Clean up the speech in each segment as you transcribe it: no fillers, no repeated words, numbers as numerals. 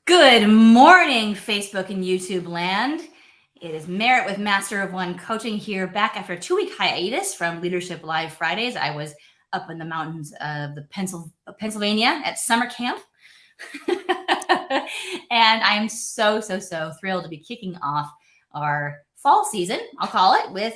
Good morning, Facebook and YouTube land. It is Merritt with Master of One Coaching here, back after a 2-week hiatus from Leadership Live Fridays. I was up in the mountains of Pennsylvania at summer camp. And I'm so thrilled to be kicking off our fall season, I'll call it, with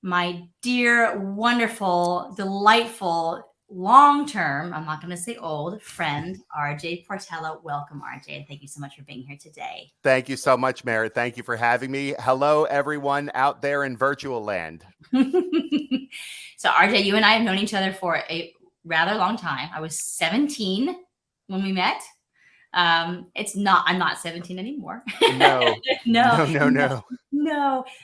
my dear, wonderful, delightful, long-term, I'm not going to say old, friend, RJ Portella. Welcome, RJ, and thank you so much for being here today. Thank you so much, Merritt. Thank you for having me. Hello, everyone out there in virtual land. So, RJ, you and I have known each other for a rather long time. I was 17 when we met. I'm not 17 anymore. No.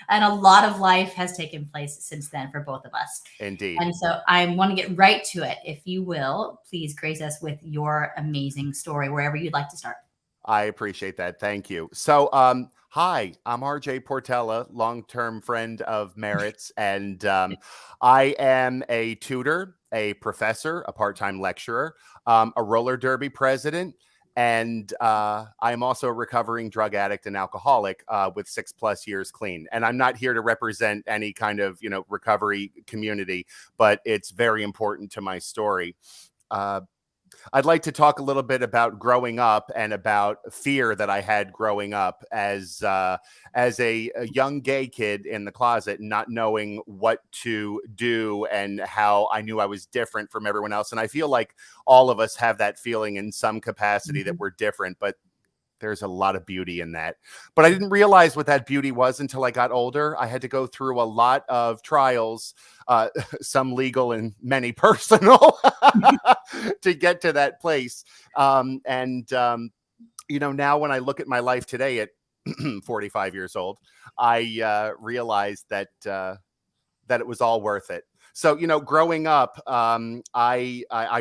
And a lot of life has taken place since then for both of us. Indeed. And so I want to get right to it. If you will, please grace us with your amazing story, wherever you'd like to start. I appreciate that. Thank you. So, hi, I'm RJ Portella, long-term friend of Merritt's, and I am a tutor, a professor, a part-time lecturer, a roller derby president, and I am also a recovering drug addict and alcoholic with 6+ years clean. And I'm not here to represent any kind of, recovery community, but it's very important to my story. I'd like to talk a little bit about growing up and about fear that I had growing up as a young gay kid in the closet, not knowing what to do and how I knew I was different from everyone else. And I feel like all of us have that feeling in some capacity that we're different, but there's a lot of beauty in that. But I didn't realize what that beauty was until I got older. I had to go through a lot of trials, some legal and many personal, to get to that place. Now when I look at my life today at 45 years old, I realized that it was all worth it. So, growing up, I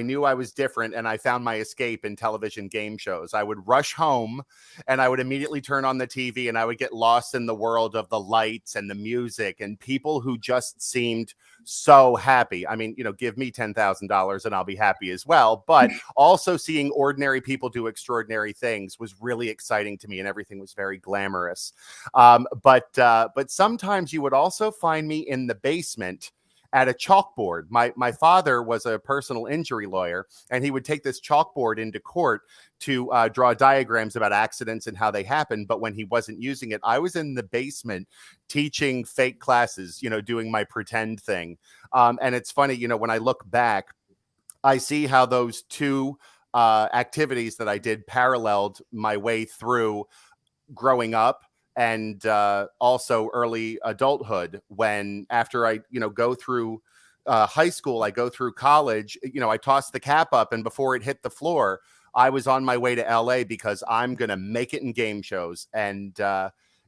knew I was different, and I found my escape in television game shows. I would rush home and I would immediately turn on the TV, and I would get lost in the world of the lights and the music and people who just seemed so happy. I mean, give me $10,000 and I'll be happy as well. But also seeing ordinary people do extraordinary things was really exciting to me, and everything was very glamorous. But sometimes you would also find me in the basement at a chalkboard. My father was a personal injury lawyer, and he would take this chalkboard into court to draw diagrams about accidents and how they happen. But when he wasn't using it, I was in the basement teaching fake classes, doing my pretend thing. And it's funny, when I look back, I see how those two activities that I did paralleled my way through growing up and also early adulthood, when after I, go through high school, I go through college, I tossed the cap up, and before it hit the floor, I was on my way to LA because I'm going to make it in game shows. And,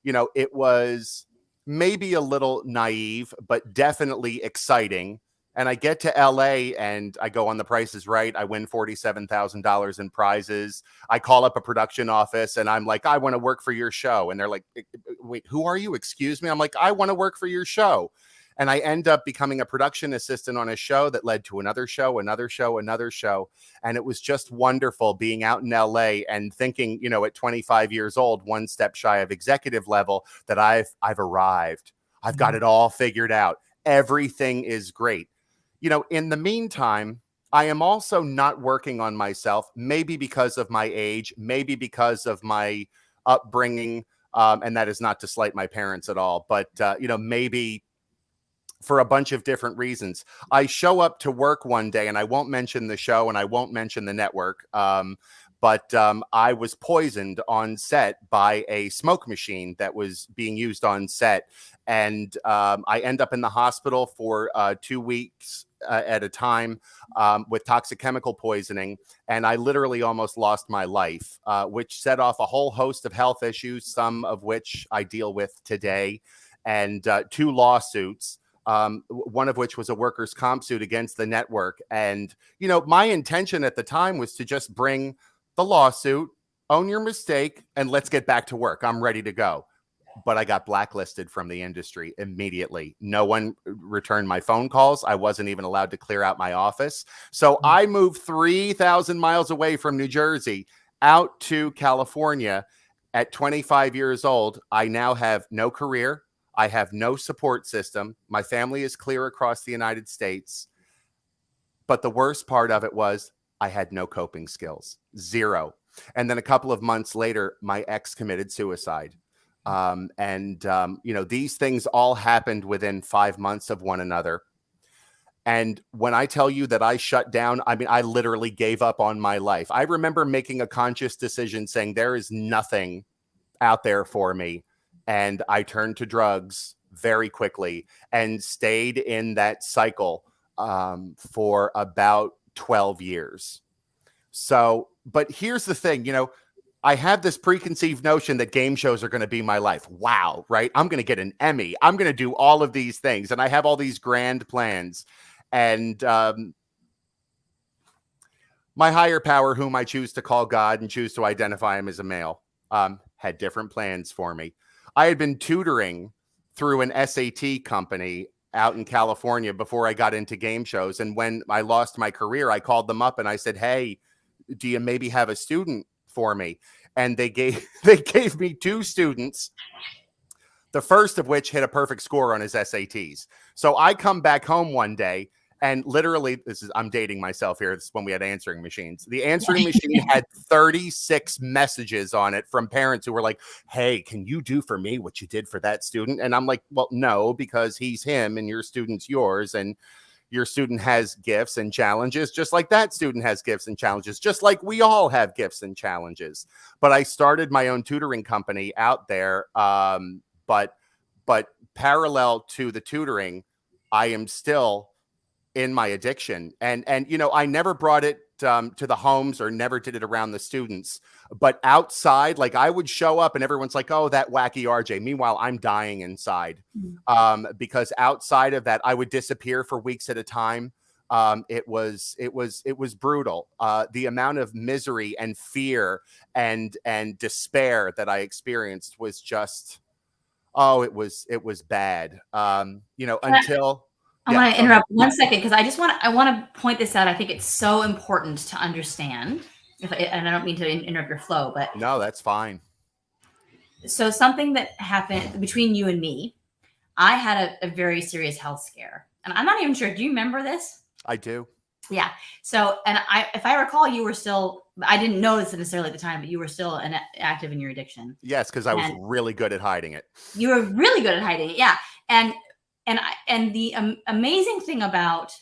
it was maybe a little naive, but definitely exciting. And I get to LA and I go on The Price is Right. I win $47,000 in prizes. I call up a production office and I'm like, I want to work for your show. And they're like, wait, who are you? Excuse me. I'm like, I want to work for your show. And I end up becoming a production assistant on a show that led to another show, another show, another show. And it was just wonderful being out in LA and thinking, at 25 years old, one step shy of executive level, that I've arrived. I've got it all figured out. Everything is great. In the meantime, I am also not working on myself, maybe because of my age, maybe because of my upbringing. And that is not to slight my parents at all, but, maybe for a bunch of different reasons. I show up to work one day, and I won't mention the show and I won't mention the network. But I was poisoned on set by a smoke machine that was being used on set. And I end up in the hospital for 2 weeks at a time with toxic chemical poisoning. And I literally almost lost my life, which set off a whole host of health issues, some of which I deal with today, and 2 lawsuits. One of which was a workers' comp suit against the network. And, my intention at the time was to just bring the lawsuit, own your mistake, and let's get back to work. I'm ready to go. But I got blacklisted from the industry immediately. No one returned my phone calls. I wasn't even allowed to clear out my office. So I moved 3,000 miles away from New Jersey out to California at 25 years old. I now have no career. I have no support system. My family is clear across the United States. But the worst part of it was I had no coping skills, zero. And then a couple of months later, my ex committed suicide. These things all happened within 5 months of one another. And when I tell you that I shut down, I mean, I literally gave up on my life. I remember making a conscious decision saying there is nothing out there for me. And I turned to drugs very quickly and stayed in that cycle for about 12 years. So, but here's the thing, I have this preconceived notion that game shows are going to be my life. Wow, right? I'm going to get an Emmy. I'm going to do all of these things. And I have all these grand plans. And my higher power, whom I choose to call God and choose to identify him as a male, had different plans for me. I had been tutoring through an SAT company out in California before I got into game shows. And when I lost my career, I called them up and I said, hey, do you maybe have a student for me? And they gave me 2 students, the first of which hit a perfect score on his SATs. So I come back home one day and literally, I'm dating myself here. This is when we had answering machines. The answering machine had 36 messages on it from parents who were like, hey, can you do for me what you did for that student? And I'm like, well, no, because he's him and your student's yours. And your student has gifts and challenges, just like that student has gifts and challenges, just like we all have gifts and challenges. But I started my own tutoring company out there. But parallel to the tutoring, I am still in my addiction. And I never brought it to the homes or never did it around the students. But outside, like I would show up and everyone's like, oh, that wacky RJ. Meanwhile, I'm dying inside because outside of that, I would disappear for weeks at a time. It was brutal. The amount of misery and fear and despair that I experienced was just, it was bad. Until. I want to interrupt 1 second because I want to point this out. I think it's so important to understand. And I don't mean to interrupt your flow, but no, that's fine. So something that happened between you and me, I had a very serious health scare, and I'm not even sure. Do you remember this? I do. Yeah. So, and if I recall, you were still. I didn't know this necessarily at the time, but you were still active in your addiction. Yes, because I was really good at hiding it. You were really good at hiding it. Yeah, and the amazing thing about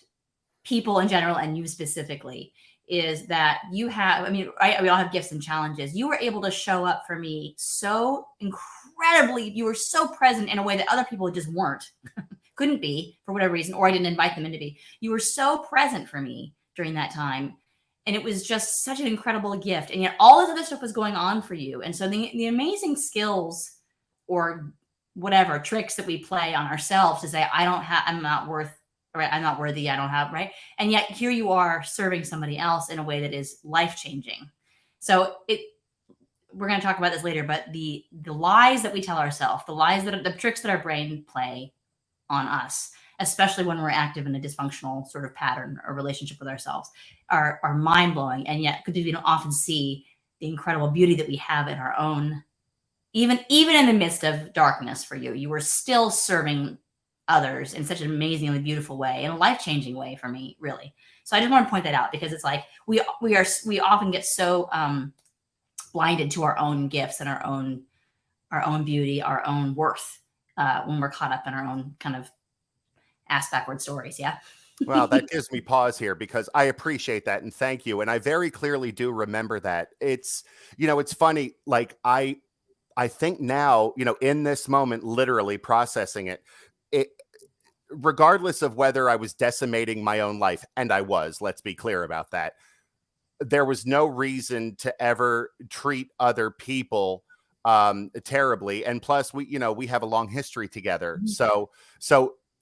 people in general and you specifically is that you have, we all have gifts and challenges. You were able to show up for me so incredibly. You were so present in a way that other people just weren't, couldn't be for whatever reason, or I didn't invite them in to be. You were so present for me during that time. And it was just such an incredible gift. And yet all this other stuff was going on for you. And so the amazing skills or whatever tricks that we play on ourselves to say, I'm not worth, right? I'm not worthy. I don't have, right. And yet here you are serving somebody else in a way that is life-changing. So we're going to talk about this later, but the lies that we tell ourselves, the tricks that our brain play on us, especially when we're active in a dysfunctional sort of pattern or relationship with ourselves, are mind-blowing. And yet because we don't often see the incredible beauty that we have in our own. Even in the midst of darkness for you, you were still serving others in such an amazingly beautiful way, in a life-changing way for me, really. So I just want to point that out because it's like we often get so blinded to our own gifts and our own beauty, our own worth when we're caught up in our own kind of ass-backward stories. Yeah. Well, that gives me pause here because I appreciate that and thank you. And I very clearly do remember that. It's funny. Like I think now, in this moment, literally processing it, regardless of whether I was decimating my own life, and I was, let's be clear about that, there was no reason to ever treat other people terribly. And plus, we have a long history together. So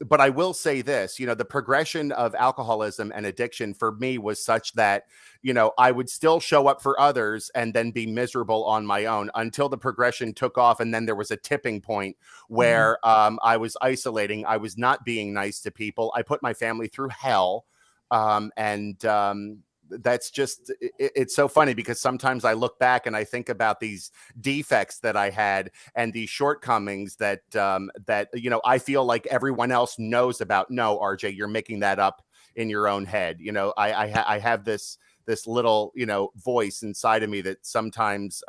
but I will say this, the progression of alcoholism and addiction for me was such that, I would still show up for others and then be miserable on my own until the progression took off. And then there was a tipping point where I was isolating. I was not being nice to people. I put my family through hell. that's just, it's so funny because sometimes I look back and I think about these defects that I had and these shortcomings that, you know, I feel like everyone else knows about. No, RJ, you're making that up in your own head. You know, I have this little, you know, voice inside of me that sometimes,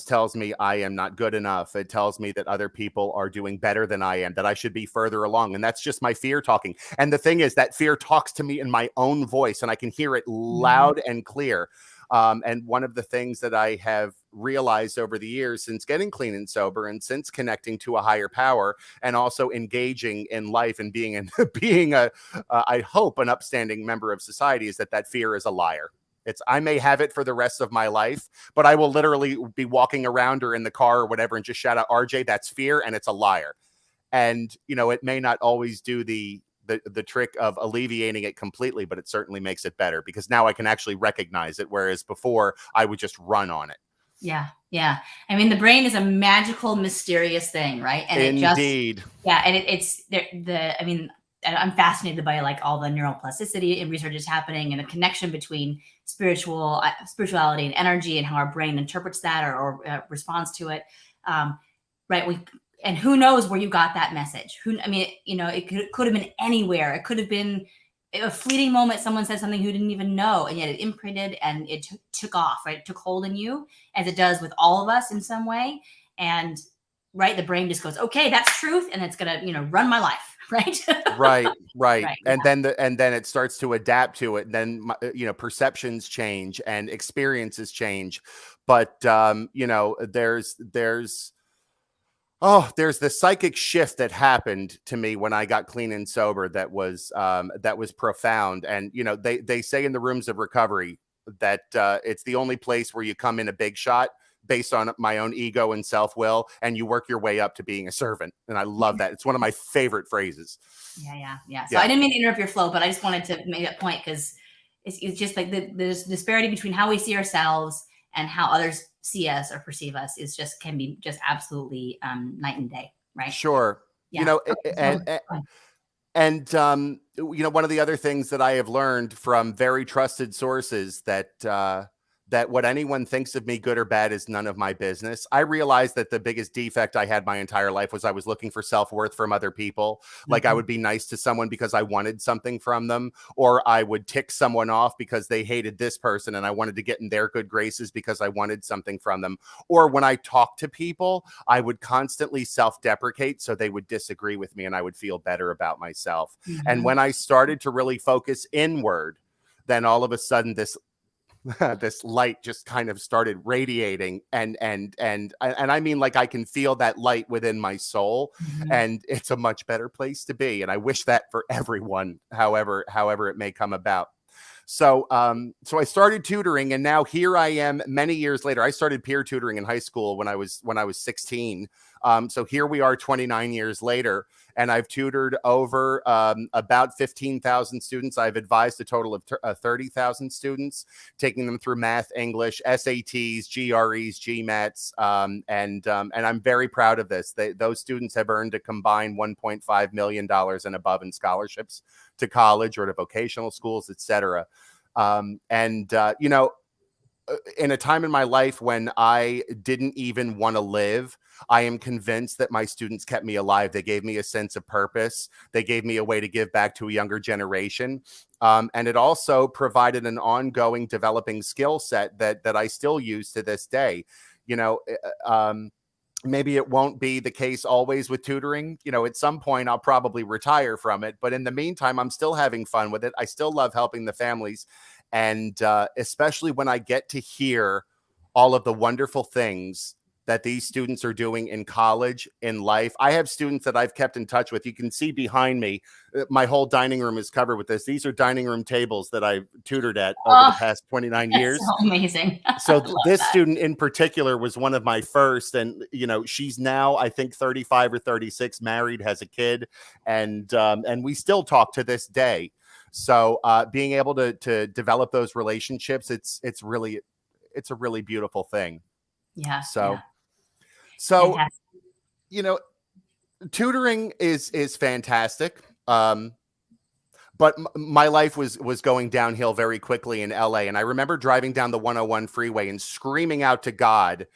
tells me I am not good enough. It tells me that other people are doing better than I am, that I should be further along. And that's just my fear talking. And the thing is that fear talks to me in my own voice, and I can hear it loud and clear. And one of the things that I have realized over the years since getting clean and sober, and since connecting to a higher power, and also engaging in life and being I hope, an upstanding member of society, is that fear is a liar. I may have it for the rest of my life, but I will literally be walking around or in the car or whatever and just shout out, RJ, that's fear, and it's a liar. And, you know, it may not always do the trick of alleviating it completely, but it certainly makes it better because now I can actually recognize it. Whereas before I would just run on it. Yeah. Yeah. I mean, the brain is a magical, mysterious thing, right? And indeed. I'm fascinated by like all the neuroplasticity and research is happening and the connection between spirituality and energy and how our brain interprets that or responds to it. Right. And who knows where you got that message? It could have been anywhere. It could have been a fleeting moment. Someone said something you didn't even know, and yet it imprinted and it took off, right? It took hold in you, as it does with all of us in some way. And right, the brain just goes, okay, that's truth. And it's going to, run my life. Right. Right. And yeah. then it starts to adapt to it. And then, perceptions change and experiences change. But, there's the psychic shift that happened to me when I got clean and sober. That was profound. And, they say in the rooms of recovery that it's the only place where you come in a big shot based on my own ego and self-will, and you work your way up to being a servant. And I love that. It's one of my favorite phrases. Yeah. So I didn't mean to interrupt your flow, but I just wanted to make that point because it's just like there's disparity between how we see ourselves and how others see us or perceive us can be absolutely night and day, right? Sure. Yeah. And one of the other things that I have learned from very trusted sources that what anyone thinks of me, good or bad, is none of my business. I realized that the biggest defect I had my entire life was I was looking for self-worth from other people. Like I would be nice to someone because I wanted something from them, or I would tick someone off because they hated this person and I wanted to get in their good graces because I wanted something from them. Or when I talked to people, I would constantly self-deprecate so they would disagree with me and I would feel better about myself. And when I started to really focus inward, then all of a sudden this light just kind of started radiating, and I mean, like, I can feel that light within my soul, and it's a much better place to be. And I wish that for everyone, however it may come about. So I started tutoring, and now here I am many years later. I started peer tutoring in high school when I was 16. So here we are 29 years later, and I've tutored over about 15,000 students. I've advised a total of 30,000 students, taking them through math, English, SATs, GREs, GMATs, and I'm very proud of this. Those students have earned a combined $1.5 million and above in scholarships to college or to vocational schools, etc. In a time in my life when I didn't even want to live, I am convinced that my students kept me alive. They gave me a sense of purpose. They gave me a way to give back to a younger generation. And it also provided an ongoing developing skill set that I still use to this day. Maybe it won't be the case always with tutoring. At some point I'll probably retire from it. But in the meantime, I'm still having fun with it. I still love helping the families. And especially when I get to hear all of the wonderful things that these students are doing in college, in life. I have students that I've kept in touch with. You can see behind me, my whole dining room is covered with this. These are dining room tables that I've tutored at over the past 29 years. So amazing. So this student in particular was one of my first. And, she's now, I think, 35 or 36, married, has a kid. And we still talk to this day. So being able to develop those relationships, it's a really beautiful thing. Yeah. So, fantastic. Tutoring is fantastic. But but my life was going downhill very quickly in LA. And I remember driving down the 101 freeway and screaming out to God,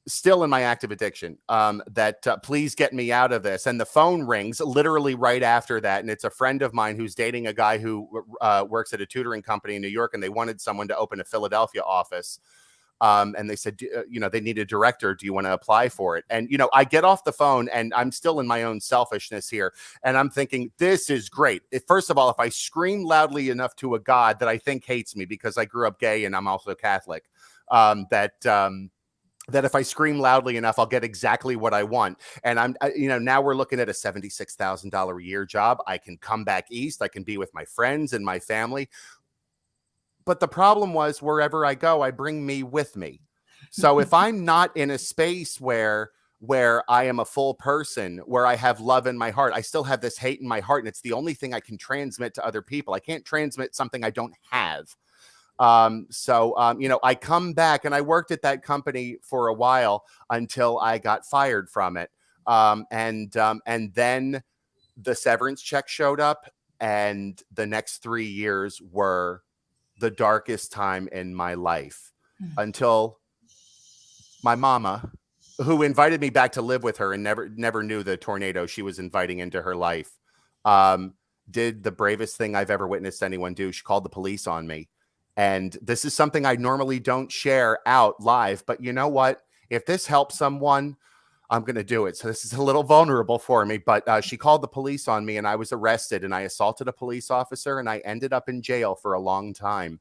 still in my active addiction, that please get me out of this. And the phone rings literally right after that. And it's a friend of mine who's dating a guy who works at a tutoring company in New York. And they wanted someone to open a Philadelphia office. And they said, they need a director. Do you want to apply for it? And, I get off the phone and I'm still in my own selfishness here. And I'm thinking, this is great. First of all, if I scream loudly enough to a God that I think hates me because I grew up gay and I'm also Catholic, that if I scream loudly enough, I'll get exactly what I want. And now we're looking at a $76,000 a year job. I can come back east. I can be with my friends and my family. But the problem was, wherever I go, I bring me with me. So if I'm not in a space where I am a full person, where I have love in my heart, I still have this hate in my heart. And it's the only thing I can transmit to other people. I can't transmit something I don't have. I come back and I worked at that company for a while until I got fired from it. And then the severance check showed up, and the next 3 years were the darkest time in my life until my mama, who invited me back to live with her and never knew the tornado she was inviting into her life, did the bravest thing I've ever witnessed anyone do. She called the police on me. And this is something I normally don't share out live, but you know what? If this helps someone, I'm going to do it. So this is a little vulnerable for me, but she called the police on me and I was arrested, and I assaulted a police officer, and I ended up in jail for a long time,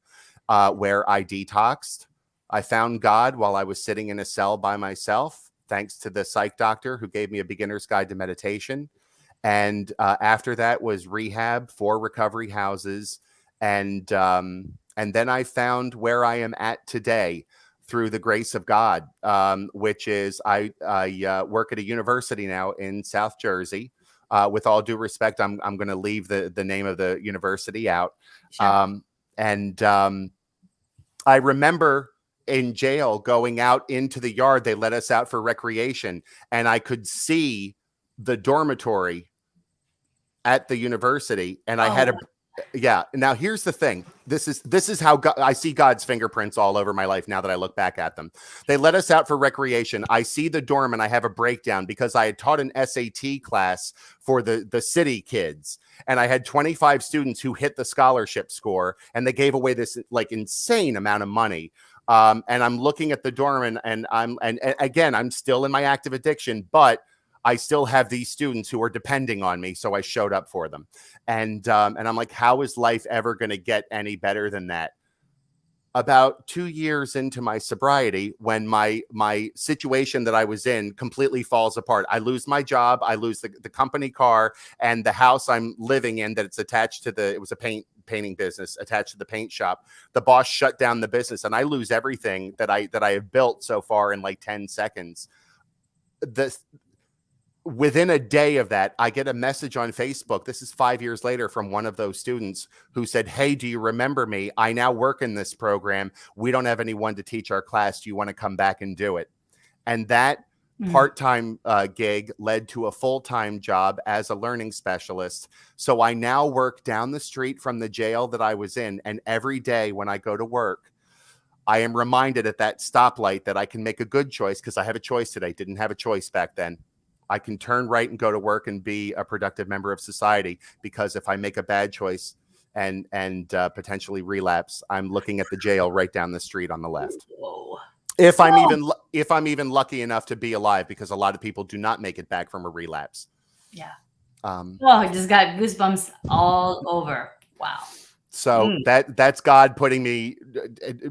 where I detoxed. I found God while I was sitting in a cell by myself, thanks to the psych doctor who gave me a beginner's guide to meditation. And after that was rehab, 4 recovery houses. And then I found where I am at today through the grace of God, which is I work at a university now in South Jersey. With all due respect, I'm going to leave the name of the university out. Sure. I remember in jail going out into the yard. They let us out for recreation, and I could see the dormitory at the university, and I had a yeah. Now here's the thing. This is how I see God's fingerprints all over my life now that I look back at them. They let us out for recreation. I see the dorm and I have a breakdown because I had taught an SAT class for the city kids, and I had 25 students who hit the scholarship score, and they gave away this like insane amount of money. And I'm looking at the dorm and again, I'm still in my active addiction, but I still have these students who are depending on me. So I showed up for them. And I'm like, how is life ever going to get any better than that? About 2 years into my sobriety, when my situation that I was in completely falls apart, I lose my job, I lose the company car, and the house I'm living in that it's attached to it was a painting business attached to the paint shop. The boss shut down the business, and I lose everything that I have built so far in like 10 seconds. Within a day of that, I get a message on Facebook. This is 5 years later, from one of those students who said, "Hey, do you remember me? I now work in this program. We don't have anyone to teach our class. Do you want to come back and do it?" And that part-time gig led to a full-time job as a learning specialist. So I now work down the street from the jail that I was in. And every day when I go to work, I am reminded at that stoplight that I can make a good choice, because I have a choice today. Didn't have a choice back then. I can turn right and go to work and be a productive member of society, because if I make a bad choice and potentially relapse, I'm looking at the jail right down the street on the left. Whoa. If I'm even lucky enough to be alive, because a lot of people do not make it back from a relapse. Yeah. I just got goosebumps all over. Wow. So that's God putting me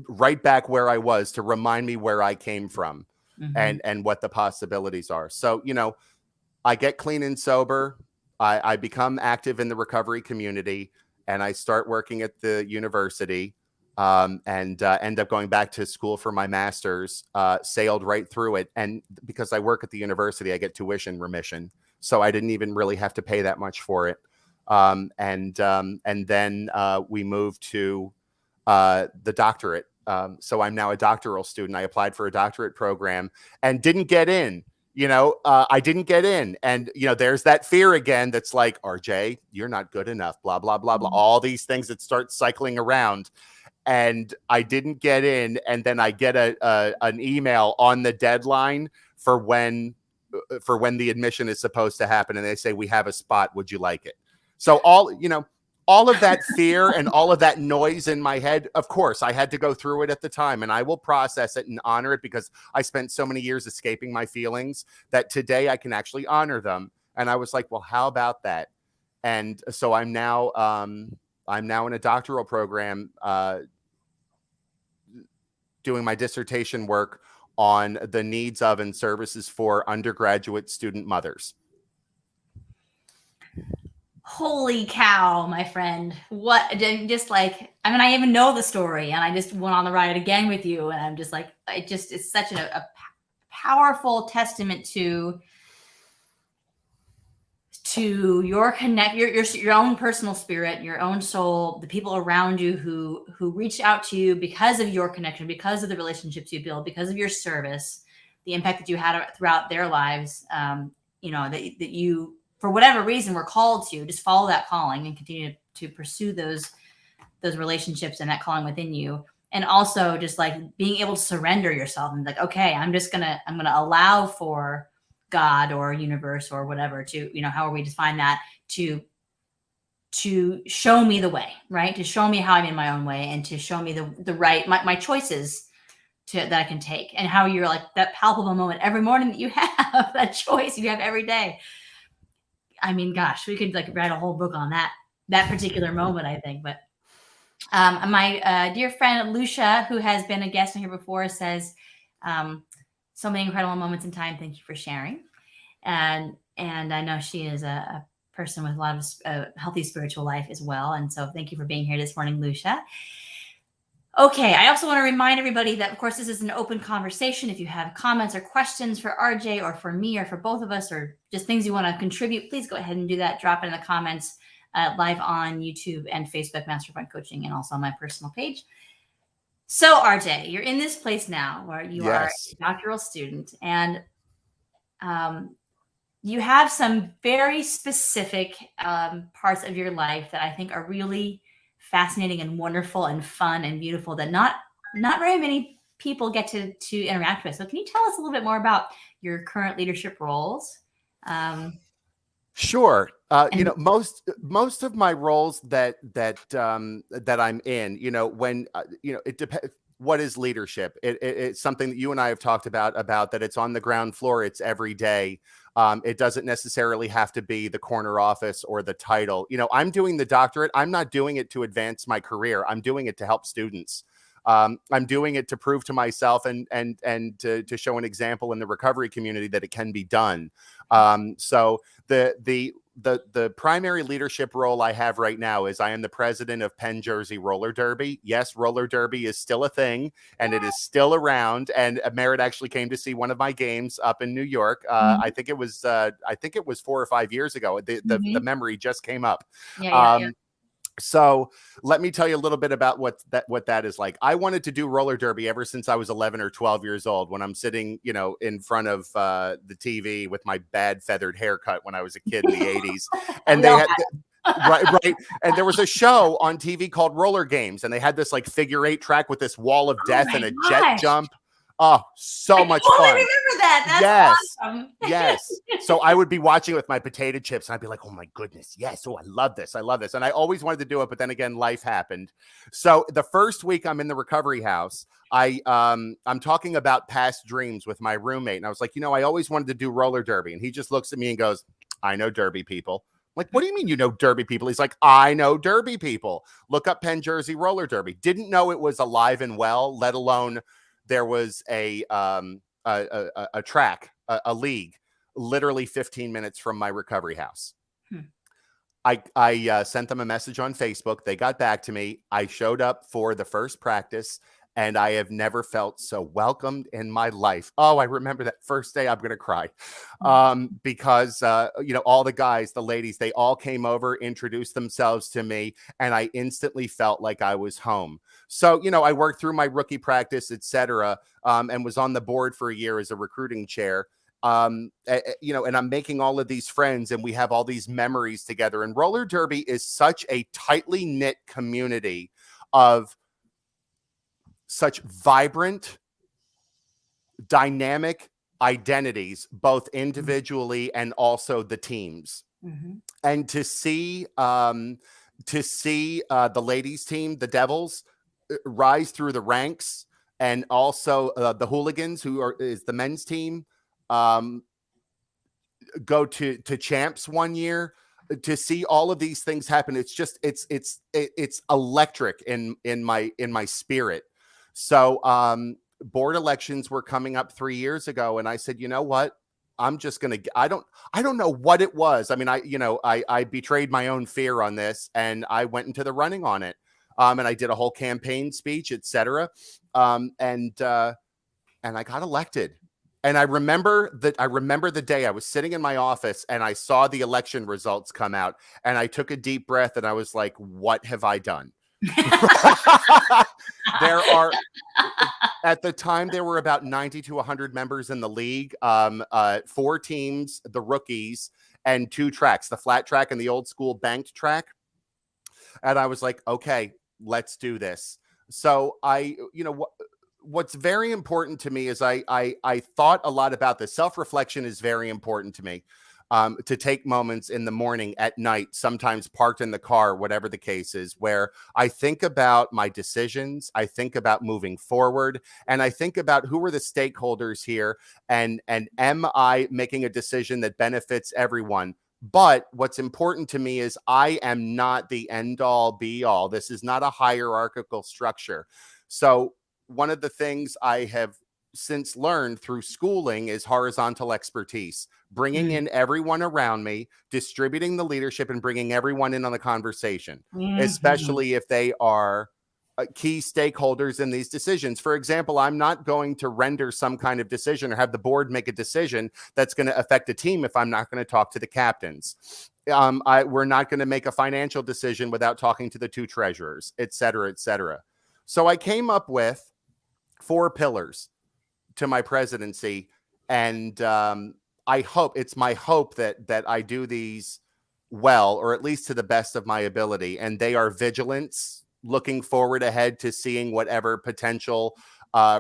right back where I was to remind me where I came from. And what the possibilities are. So, I get clean and sober. I become active in the recovery community, and I start working at the university, and end up going back to school for my master's, sailed right through it. And because I work at the university, I get tuition remission. So I didn't even really have to pay that much for it. And then we moved to the doctorate. So I'm now a doctoral student. I applied for a doctorate program and didn't get in. I didn't get in. And, there's that fear again that's like, RJ, you're not good enough, blah, blah, blah, blah. All these things that start cycling around. And I didn't get in. And then I get an email on the deadline for when the admission is supposed to happen. And they say, we have a spot. Would you like it? So all of that fear and all of that noise in my head, of course, I had to go through it at the time, and I will process it and honor it because I spent so many years escaping my feelings that today I can actually honor them. And I was like, well, how about that? And so I'm now in a doctoral program doing my dissertation work on the needs of and services for undergraduate student mothers. Holy cow, my friend. What, just like, I even know the story, and I just went on the ride again with you. And I'm just like, it's such a powerful testament to your own personal spirit, your own soul, the people around you who reached out to you because of your connection, because of the relationships you build, because of your service, the impact that you had throughout their lives, that you, for whatever reason, were called to just follow that calling and continue to pursue those relationships and that calling within you. And also just like being able to surrender yourself and like, okay, I'm going to allow for God or universe or whatever to, however we define that, to show me the way, right? To show me how I'm in my own way and to show me the right, my choices that I can take, and how you're like that palpable moment every morning that you have that choice you have every day. Gosh, we could like write a whole book on that particular moment, I think. But my dear friend Lucia, who has been a guest on here before, says, so many incredible moments in time. Thank you for sharing. And I know she is a person with a lot of healthy spiritual life as well. And so thank you for being here this morning, Lucia. Okay, I also want to remind everybody that, of course, this is an open conversation. If you have comments or questions for RJ or for me or for both of us, or just things you want to contribute, please go ahead and do that. Drop it in the comments live on YouTube and Facebook, Mastermind Coaching, and also on my personal page. So, RJ, you're in this place now where you are a doctoral student, and you have some very specific parts of your life that I think are really fascinating and wonderful and fun and beautiful that not very many people get to interact with. So can you tell us a little bit more about your current leadership roles? Sure. Most of my roles that I'm in, when it depends. What is leadership? It's something that you and I have talked about that it's on the ground floor. It's every day. It doesn't necessarily have to be the corner office or the title. I'm doing the doctorate. I'm not doing it to advance my career. I'm doing it to help students. I'm doing it to prove to myself and to show an example in the recovery community that it can be done. So the primary leadership role I have right now is I am the president of Penn Jersey Roller Derby. Yes, roller derby is still a thing, and it is still around. And Merritt actually came to see one of my games up in New York. I think it was 4 or 5 years ago. The memory just came up. Yeah. So let me tell you a little bit about what that is like. I wanted to do roller derby ever since I was 11 or 12 years old, when I'm sitting, in front of the TV with my bad feathered haircut when I was a kid in the 80s. And they had right. And there was a show on TV called Roller Games, and they had this like figure 8 track with this wall of death and a jet jump. Oh, so much fun. I remember that. That's awesome. Yes. So I would be watching it with my potato chips, and I'd be like, oh my goodness. Yes. Oh, I love this. And I always wanted to do it, but then again, life happened. So the first week I'm in the recovery house, I'm talking about past dreams with my roommate. And I was like, I always wanted to do roller derby. And he just looks at me and goes, I know derby people. I'm like, what do you mean you know derby people? He's like, I know derby people. Look up Penn Jersey Roller Derby. Didn't know it was alive and well, let alone there was a track, a league, literally 15 minutes from my recovery house. I sent them a message on Facebook. They got back to me. I showed up for the first practice, and I have never felt so welcomed in my life. Oh, I remember that first day. I'm going to cry because, all the guys, the ladies, they all came over, introduced themselves to me, and I instantly felt like I was home. So, I worked through my rookie practice, et cetera, and was on the board for a year as a recruiting chair. you know, and I'm making all of these friends and we have all these memories together. And roller derby is such a tightly knit community of such vibrant, dynamic identities, both individually and also the teams. And to see the ladies team, the Devils, rise through the ranks, and also the Hooligans, is the men's team, go to champs one year. To see all of these things happen, it's just it's electric in my spirit. So board elections were coming up 3 years ago, and I said, you know what? I'm just gonna. I don't know what it was. I mean, I betrayed my own fear on this, and I went into the running on it. And I did a whole campaign speech, etc. And I got elected. And I remember the day I was sitting in my office and I saw the election results come out, and I took a deep breath and I was like, what have I done? At the time, there were about 90 to 100 members in the league, 4 teams, the rookies, and 2 tracks, the flat track and the old school banked track. And I was like, okay, let's do this. So what's very important to me is I thought a lot about this. Self-reflection is very important to me. To take moments in the morning, at night, sometimes parked in the car, whatever the case is, where I think about my decisions, I think about moving forward, and I think about who are the stakeholders here, and am I making a decision that benefits everyone? But what's important to me is I am not the end all be all. This is not a hierarchical structure. So one of the things I have since learned through schooling is horizontal expertise, bringing in everyone around me, distributing the leadership, and bringing everyone in on the conversation, especially if they are key stakeholders in these decisions. For example, I'm not going to render some kind of decision or have the board make a decision that's going to affect a team if I'm not going to talk to the captains. We're not going to make a financial decision without talking to the 2 treasurers, et cetera, et cetera. So I came up with 4 pillars to my presidency, and it's my hope that I do these well, or at least to the best of my ability. And they are vigilance, looking forward ahead to seeing whatever potential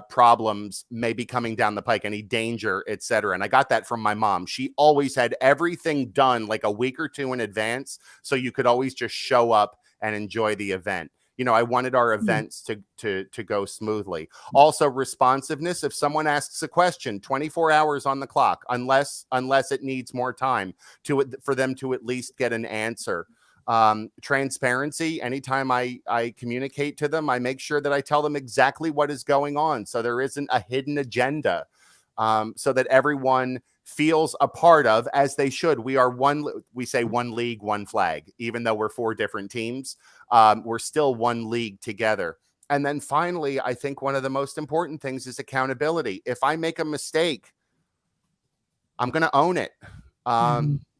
problems may be coming down the pike, any danger, etc. And I got that from my mom. She always had everything done like a week or 2 in advance, so you could always just show up and enjoy the event. You know, I wanted our events to go smoothly. Also, responsiveness. If someone asks a question, 24 hours on the clock, unless it needs more time for them to at least get an answer. Transparency. Anytime I communicate to them, I make sure that I tell them exactly what is going on, so there isn't a hidden agenda, so that everyone feels a part of, as they should. We say one league, one flag. Even though we're 4 different teams, we're still one league together. And then finally, I think one of the most important things is accountability. If I make a mistake, I'm going to own it.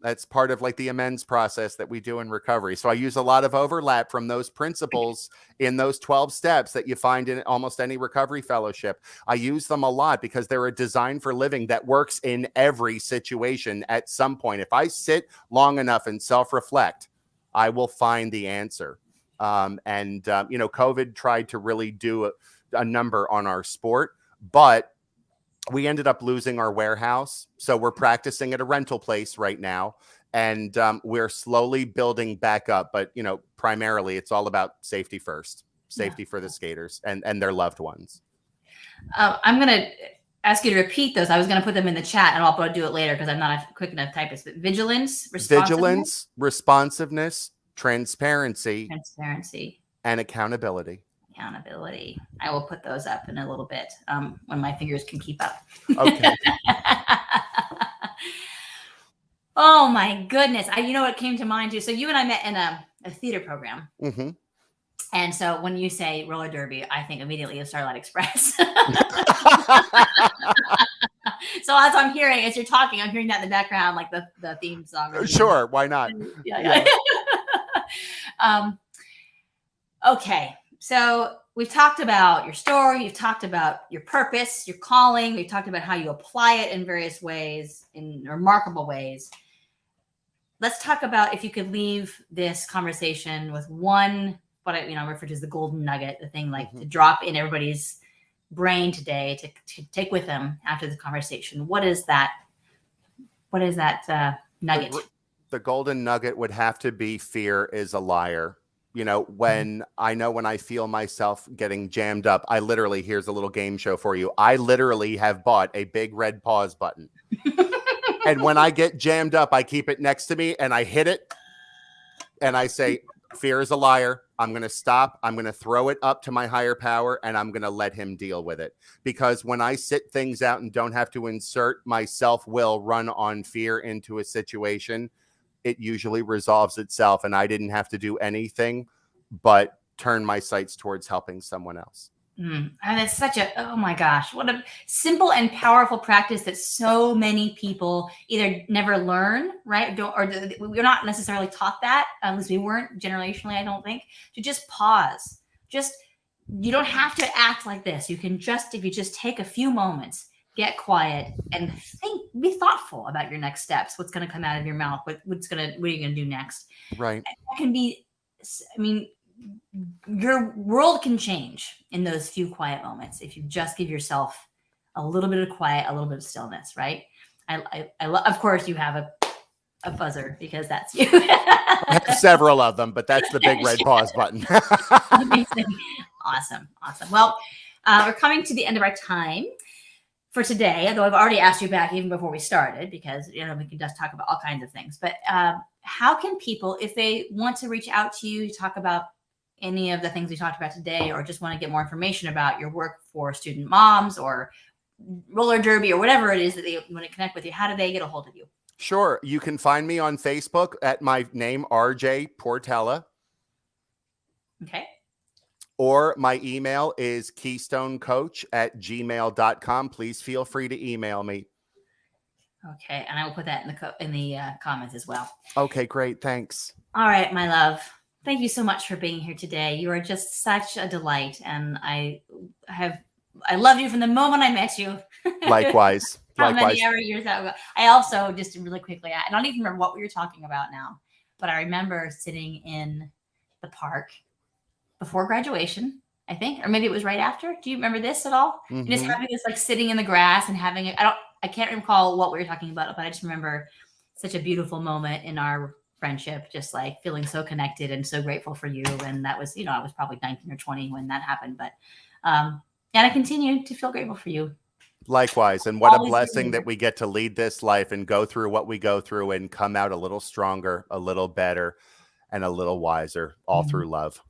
That's part of like the amends process that we do in recovery. So I use a lot of overlap from those principles in those 12 steps that you find in almost any recovery fellowship. I use them a lot because they're a design for living that works in every situation at some point. If I sit long enough and self-reflect, I will find the answer. COVID tried to really do a number on our sport, but we ended up losing our warehouse. So we're practicing at a rental place right now, and we're slowly building back up. But, primarily it's all about safety first, safety for the skaters and their loved ones. I'm going to ask you to repeat those. I was going to put them in the chat, and I'll do it later because I'm not a quick enough typist. But vigilance, responsiveness, transparency, and accountability. I will put those up in a little bit when my fingers can keep up. Okay. Oh my goodness. What came to mind too. So you and I met in a theater program. Mm-hmm. And so when you say roller derby, I think immediately of Starlight Express. So as I'm hearing, as you're talking, I'm hearing that in the background, like the theme song. Sure. Why not? Yeah. Okay. So we've talked about your story. You've talked about your purpose, your calling. We've talked about how you apply it in various ways, in remarkable ways. Let's talk about if you could leave this conversation with one, what I refer to as the golden nugget, the thing like to drop in everybody's brain today to take with them after the conversation. What is that? What is that nugget? The golden nugget would have to be fear is a liar. When I feel myself getting jammed up, here's a little game show for you. I literally have bought a big red pause button. And when I get jammed up, I keep it next to me and I hit it and I say, fear is a liar. I'm going to stop. I'm going to throw it up to my higher power and I'm going to let him deal with it. Because when I sit things out and don't have to insert my self-will run on fear into a situation, it usually resolves itself. And I didn't have to do anything but turn my sights towards helping someone else. And it's such oh my gosh, what a simple and powerful practice that so many people either never learn, right? We're not necessarily taught that, at least we weren't generationally, I don't think, to just pause. You don't have to act like this. You can if you just take a few moments, get quiet and be thoughtful about your next steps. What's going to come out of your mouth? What are you going to do next? Right. That can be, your world can change in those few quiet moments if you just give yourself a little bit of quiet, a little bit of stillness, right? I love, of course, you have a buzzer because that's you. I have several of them, but that's the big red pause button. Amazing. Awesome. Well, we're coming to the end of our time for today, although I've already asked you back even before we started because, we can just talk about all kinds of things. But how can people, if they want to reach out to you to talk about any of the things we talked about today, or just want to get more information about your work for student moms or roller derby or whatever it is that they want to connect with you, how do they get a hold of you? Sure. You can find me on Facebook at my name, RJ Portella. Okay. Or my email is keystonecoach@gmail.com. Please feel free to email me. Okay. And I will put that in the comments as well. Okay, great. Thanks. All right, my love. Thank you so much for being here today. You are just such a delight. And I loved you from the moment I met you. Likewise. How many years ago? I also, just really quickly, I don't even remember what we were talking about now, but I remember sitting in the park before graduation, I think, or maybe it was right after. Do you remember this at all? Mm-hmm. Just having this, like sitting in the grass and having it. I can't recall what we were talking about, but I just remember such a beautiful moment in our friendship, just like feeling so connected and so grateful for you. And that was, I was probably 19 or 20 when that happened, but, and I continue to feel grateful for you. Likewise. And what a blessing that we get to lead this life and go through what we go through and come out a little stronger, a little better, and a little wiser, all through love.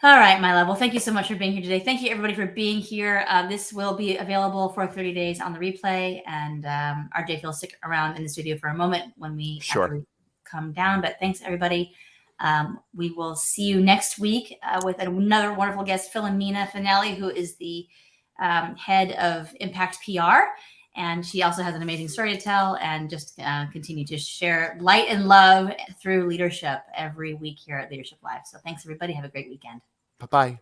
All right, my love. Well, thank you so much for being here today. Thank you, everybody, for being here. This will be available for 30 days on the replay. And RJ, if you'll stick around in the studio for a moment when we come down. But thanks, everybody. We will see you next week with another wonderful guest, Philomena Finelli, who is the head of Impact PR. And she also has an amazing story to tell and just continue to share light and love through leadership every week here at Leadership Live. So thanks, everybody. Have a great weekend. Bye-bye.